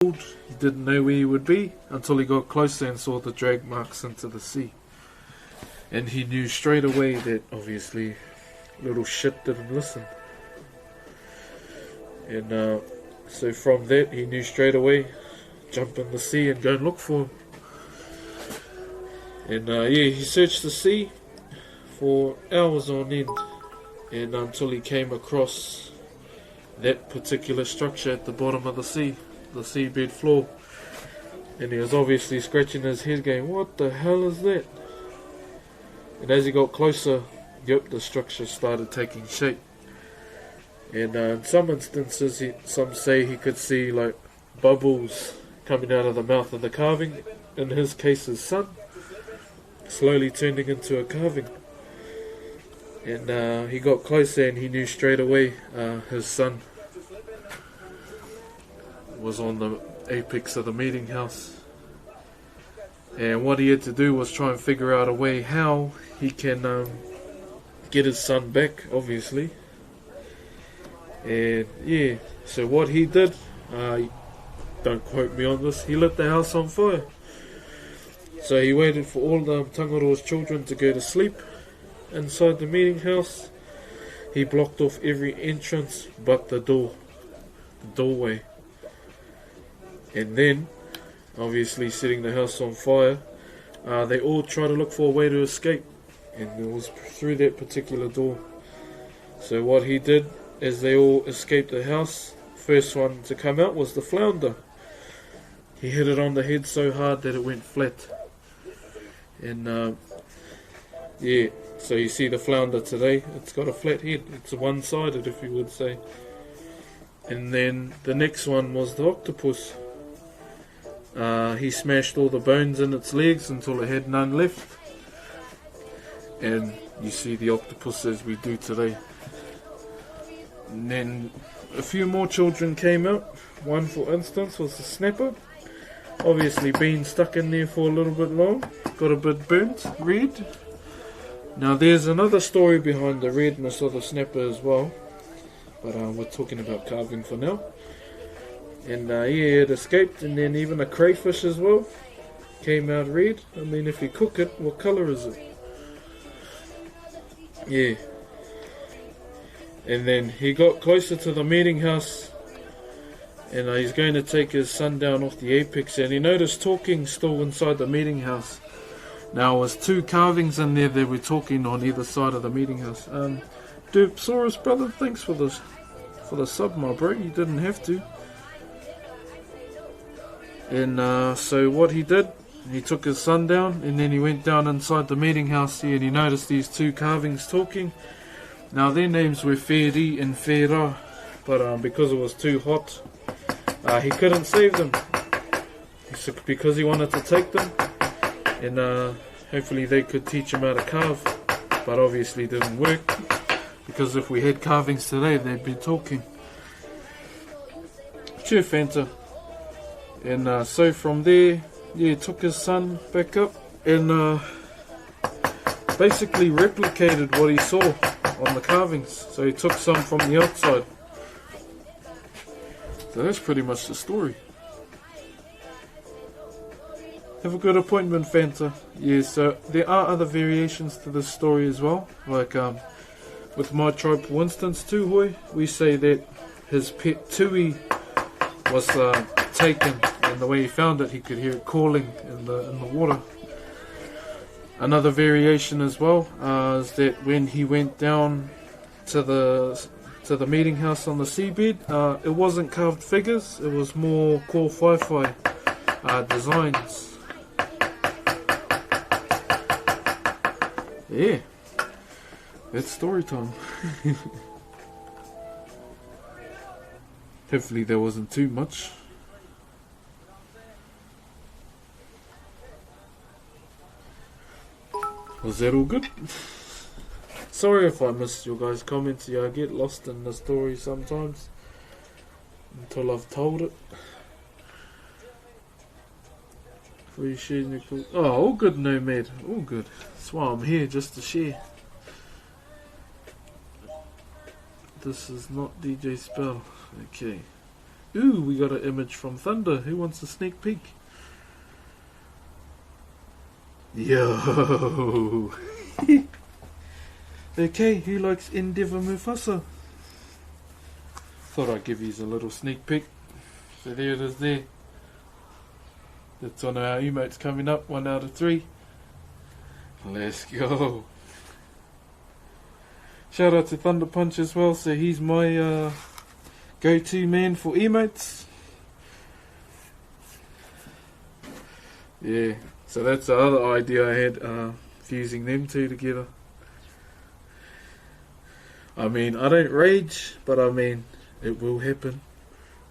He didn't know where he would be until he got closer and saw the drag marks into the sea. And he knew straight away that obviously little shit didn't listen. And so from that he knew straight away, jump in the sea and go and look for him. And he searched the sea for hours on end, and until he came across that particular structure at the bottom of the sea, the seabed floor. And he was obviously scratching his head going, what the hell is that? And as he got closer, yep, the structure started taking shape. And in some instances, some say he could see like bubbles coming out of the mouth of the carving. In his case, his son, slowly turning into a carving. And he got closer and he knew straight away his son was on the apex of the meeting house. And what he had to do was try and figure out a way how he can get his son back, obviously. And yeah, so what he did, don't quote me on this, he lit the house on fire. So he waited for all the Tangaroa's children to go to sleep inside the meeting house. He blocked off every entrance but the doorway. And then, obviously setting the house on fire, they all tried to look for a way to escape, and it was through that particular door. So what he did is they all escaped the house. First one to come out was the flounder. He hit it on the head so hard that it went flat. And yeah, so you see the flounder today, it's got a flat head, it's one-sided if you would say. And then the next one was the octopus. He smashed all the bones in its legs until it had none left. And you see the octopus as we do today. And then a few more children came out. One, for instance, was the snapper. Obviously been stuck in there for a little bit long. Got a bit burnt, red. Now there's another story behind the redness of the snapper as well. But we're talking about carving for now. And yeah, it escaped, and then even a crayfish as well came out red. I mean, if you cook it, what colour is it? Yeah. And then he got closer to the meeting house, and he's going to take his son down off the apex, and he noticed talking still inside the meeting house. Now, there was two carvings in there that were talking on either side of the meeting house. Derpsaurus, brother, thanks for the sub, my bro. You didn't have to. And so what he did, he took his son down, and then he went down inside the meeting house here, and he noticed these two carvings talking. Now their names were Wheri and Whera, but because it was too hot, he couldn't save them. Because he wanted to take them, and hopefully they could teach him how to carve, but obviously it didn't work, because if we had carvings today, they'd be talking. Cheer, Fanta. And so from there, yeah, took his son back up and basically replicated what he saw on the carvings. So he took some from the outside. So that's pretty much the story. Have a good appointment, Fanta. Yeah, so there are other variations to this story as well. Like with my tribe, for instance, Tuhoi, we say that his pet Tui was taken, and the way he found it, he could hear it calling in the water. Another variation as well is that when he went down to the meeting house on the seabed, it wasn't carved figures, it was more ko whaiwhai designs. Yeah, that's story time. Hopefully there wasn't too much. Was that all good? Sorry if I missed your guys' comments. Yeah, I get lost in the story sometimes until I've told it. Free sharing. Oh, all good, Nomad. All good. That's why I'm here, just to share. This is not DJ Spell. Okay. Ooh, we got an image from Thunder. Who wants a sneak peek? Yo! Okay, who likes Endeavour Mufasa? Thought I'd give you a little sneak peek. So there it is there. That's one of our emotes coming up, 1 out of 3. Let's go. Shout out to Thunder Punch as well, so he's my go-to man for emotes. Yeah, so that's the other idea I had, fusing them two together. I mean, I don't rage, but I mean, it will happen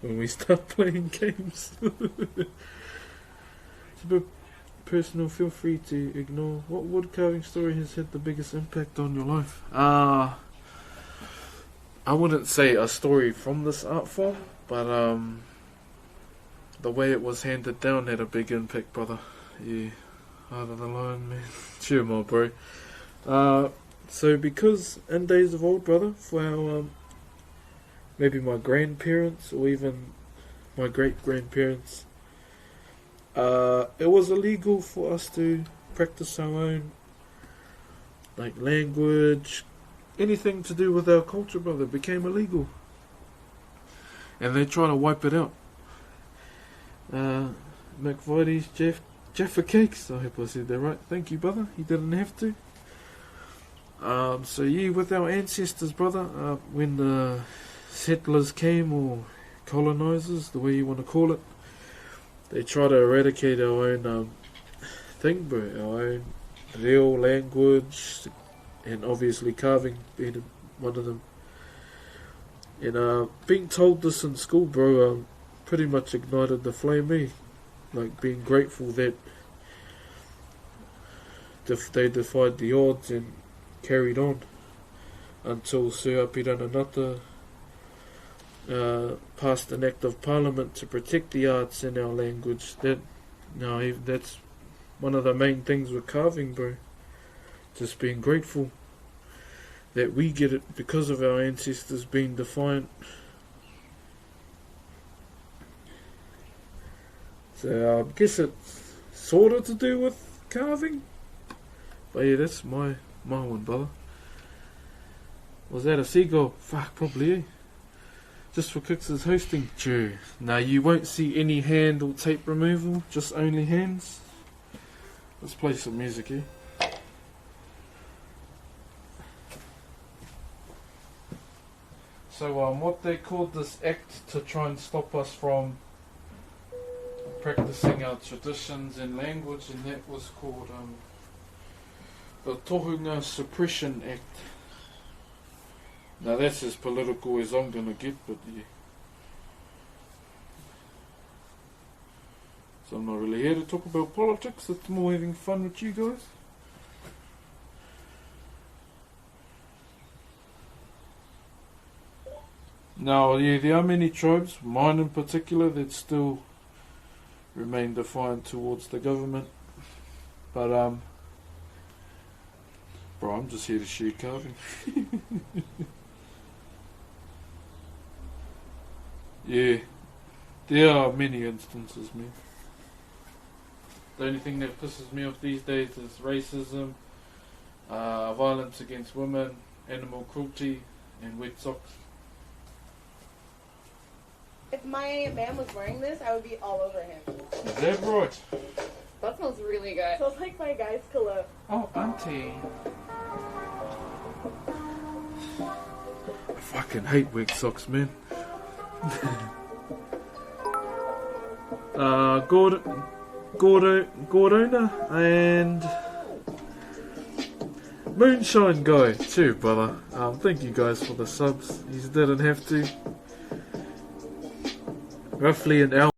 when we start playing games. It's a bit personal, feel free to ignore. What wood carving story has had the biggest impact on your life? I wouldn't say a story from this art form, but the way it was handed down had a big impact, brother. Yeah, Heart of the Lion, man. Cheer, my bro. So because in days of old, brother, for our maybe my grandparents or even my great-grandparents, it was illegal for us to practice our own, like, language, anything to do with our culture, brother. It became illegal, and they try to wipe it out. McVitie's Jaffa Cakes, I hope I said that right. Thank you, brother. You didn't have to. So yeah, with our ancestors, brother, when the settlers came, or colonizers, the way you want to call it, they try to eradicate our own thing, bro, our own real language, and obviously carving being one of them. And being told this in school, bro, pretty much ignited the flame, eh? Like, being grateful that they defied the odds and carried on until Sir Apirananata passed an act of parliament to protect the arts and our language. That's one of the main things with carving, bro. Just being grateful that we get it because of our ancestors being defiant. So I guess it's sort of to do with carving. But yeah, that's my one, brother. Was that a seagull? Fuck, probably, eh? Just for Kix's hosting. True. Now you won't see any hand or tape removal, just only hands. Let's play some music here. So what they called this act to try and stop us from practicing our traditions and language, and that was called the Tohunga Suppression Act. Now that's as political as I'm gonna get, but yeah. So I'm not really here to talk about politics, it's more having fun with you guys. Now, yeah, there are many tribes, mine in particular, that still remain defiant towards the government. But, bro, I'm just here to share carving. Yeah, there are many instances, man. The only thing that pisses me off these days is racism, violence against women, animal cruelty, and wet socks. If my man was wearing this, I would be all over him. Is that right? That smells really good. It smells like my guy's cologne. Oh, auntie. I fucking hate wet socks, man. Gordona and Moonshine Guy too, brother. Thank you guys for the subs. You didn't have to. Roughly an hour